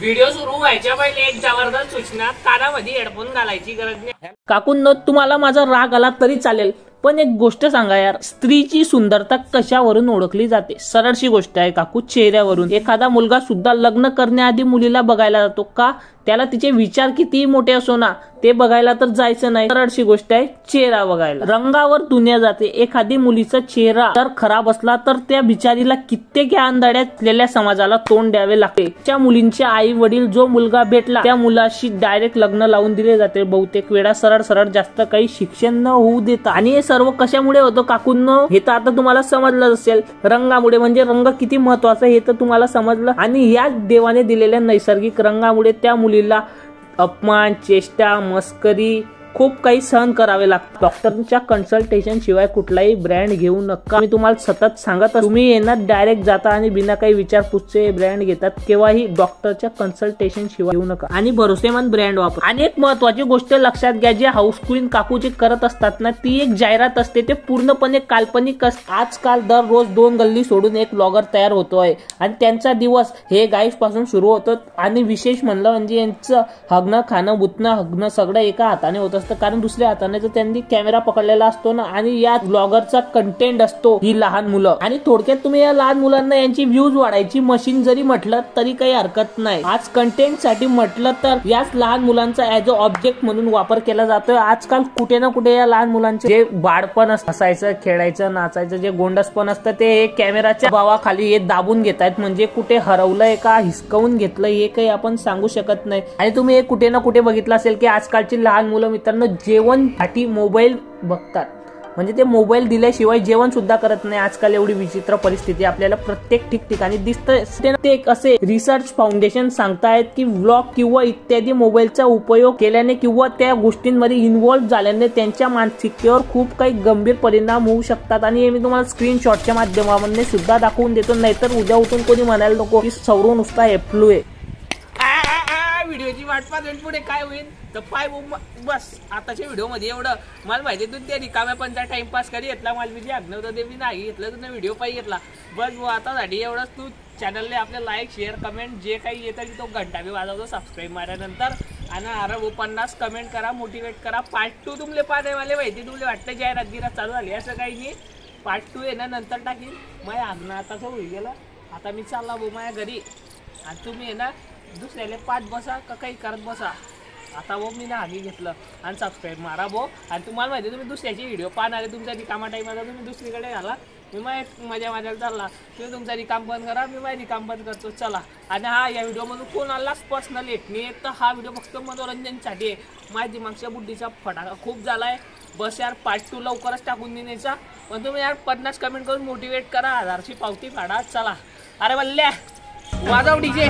Video सुरू व्हायच्या पहिले एक जबरदस्त सूचना, कानामध्ये हेडफोन घालायची गरज नाही। काकूंनो, तुम्हाला माझा राग आला तरी चालेल, पण एक गोष्ट सांगा यार, स्त्रीची सुंदरता कशावरून ओळखली जाते? सरळशी गोष्ट आहे काकू, चेहऱ्यावरून। एखादा मुलगा सुद्धा लग्न करण्याआधी मुलीला बघायला जातो का? त्याला तिचे विचार किती मोठे असो ना, ते बघायला तर जायचं नाही। सरळशी गोष्ट आहे, चेहरा बघायला। रंगावर दुनिया जाते। एखादी मुलीचा चेहरा जर खराब असला तर त्या बिचारीला कित्येक अंधाड्यातलेल्या समाजाला तोंड द्यावे लागते। त्या मुलींचे आई वडील जो मुलगा भेटला त्या मुलाशी डायरेक्ट लग्न लावून दिले जाते। बहुतेक वेळा सरळ सरळ, जास्त काही शिक्षण न होऊ देता। आणि हे सर्व कशामुळे होतं काकूंनो? हे तर आता तुम्हाला समजलं असेल, रंगामुळे। म्हणजे रंग किती महत्वाचा हे तर तुम्हाला समजलं। आणि या देवाने दिलेल्या नैसर्गिक रंगामुळे त्या मुलीला अपमान, चेष्टा, मस्करी खूप काही सहन करावे लागतात। डॉक्टरच्या कन्सल्टेशन शिवाय कुठलाही ब्रँड घेऊ नका। मी तुम्हाला सतत सांगत, तुम्ही येणार डायरेक्ट जाता आणि बिना काही विचारपूसचे ब्रँड घेतात। केव्हाही डॉक्टरच्या कन्सल्टेशन शिवाय घेऊ नका आणि भरोसेमंद ब्रँड वापरा। आणि एक महत्वाची गोष्ट लक्षात घ्या, जे हाऊस क्वीन काकू जे करत असतात ना, ती एक जाहिरात असते, ते पूर्णपणे काल्पनिक असते। आजकाल दररोज 2 गल्ली सोडून एक ब्लॉगर तयार होतोय आणि त्यांचा दिवस हे गाईस पासून सुरू होतो। आणि विशेष म्हणलं म्हणजे यांचं हगणं, खाणं, बुतणं, हगणं सगळं एका हाताने होत, कारण दुसऱ्या हाताने त्यांनी कॅमेरा पकडलेला असतो ना, आणि या ब्लॉगरचा कंटेंट असतो ही लहान मुलं। आणि थोडक्यात तुम्ही या लहान मुलांना यांची व्ह्यूज वाढायची मशीन जरी म्हटलं तरी काही हरकत नाही। आज कंटेंट साठी म्हटलं तर याच लहान मुलांचा ऍज अ ऑब्जेक्ट म्हणून वापर केला जातोय। आजकाल कुठे ना कुठे या लहान मुलांचे जे बाळपण असायचं, खेळायचं, नाचायचं, जे गोंडसपण असतं ते कॅमेराच्या भावाखाली हे दाबून घेतायत। म्हणजे कुठे हरवलंय का हिसकावून घेतलं हे काही आपण सांगू शकत नाही। आणि तुम्ही हे कुठे ना कुठे बघितलं असेल की आजकालची लहान मुलं मित्रांनो जेवणसाठी मोबाईल बघतात। म्हणजे ते मोबाईल दिल्याशिवाय जेवण सुद्धा करत नाही। आजकाल एवढी विचित्र परिस्थिती आपल्याला प्रत्येक ठिकठिकाणी दिसते। ते असे रिसर्च फाउंडेशन सांगतायत की व्लॉग किंवा इत्यादी मोबाईलचा उपयोग केल्याने किंवा त्या गोष्टींमध्ये इन्व्हॉल्व झाल्याने त्यांच्या मानसिकतेवर खूप काही गंभीर परिणाम होऊ शकतात। आणि हे मी तुम्हाला स्क्रीनशॉटच्या माध्यमाने सुद्धा दाखवून देतो, नाहीतर उद्या उठून कोणी म्हणायला नको की सौरव नुसता हेपलू आहे। व्हिडिओची वाट पाहत पुढे काय होईल तर पाय बस। आताच्या व्हिडिओ मध्ये एवढं मला माहिती, तू त्या रिकाम्या पंचा टाइमपास करी घेतला, मला मी जे आज्ञा होतं ते मी नाही घेतलं, तुझा व्हिडिओ पाहिजे घेतला बस। आतासाठी एवढंच। तू चॅनलने आपल्या लाईक, शेअर, कमेंट जे काही येतं की तो घंटा बी वाजवतो, सबस्क्राईब मारल्यानंतर। आणि अरे 50 कमेंट करा, मोटिवेट करा। पार्ट 2 तुमले पाहण्यावाले माहिती, तुमले वाटतं जाहिरात गिरात चालू झाली असं काही नाही। पार्ट 2 आहे ना नंतर टाकीन। माझ्या आज्ञा आताच होईल गेला, आता मी चालला भाऊ माझ्या घरी। आणि तुम्ही आहे ना दुसऱ्याला पाठ बसा का काही करत बसा। आता भाऊ मी ना आधी घेतलं आणि सबस्क्राईब मारा भाऊ। आणि तुम्हाला माहिती तुम्ही दुसऱ्याची व्हिडिओ पाहणार आहे, तुमचा रिकामा टाईमाला तुम्ही दुसरीकडे घाला, मी माझ्या चालला, तुम्ही तुमचा रिकाम बंद करा, मी माझी रिकाम बंद करतो, चला। आणि हा या व्हिडिओमधून कोणालाच पर्सनल येत नाही, तर हा व्हिडिओ फक्त मनोरंजनसाठी आहे। माझ्या दिमागच्या बुद्धीचा फटाका खूप झालाय। बस यार पार्ट 2 लवकरच टाकून देण्याचा। पण तुम्ही यार 50 कमेंट करून मोटिवेट करा, 1000ची पावती फाडा, चला। अरे वल्ल्या वाजव डीजे।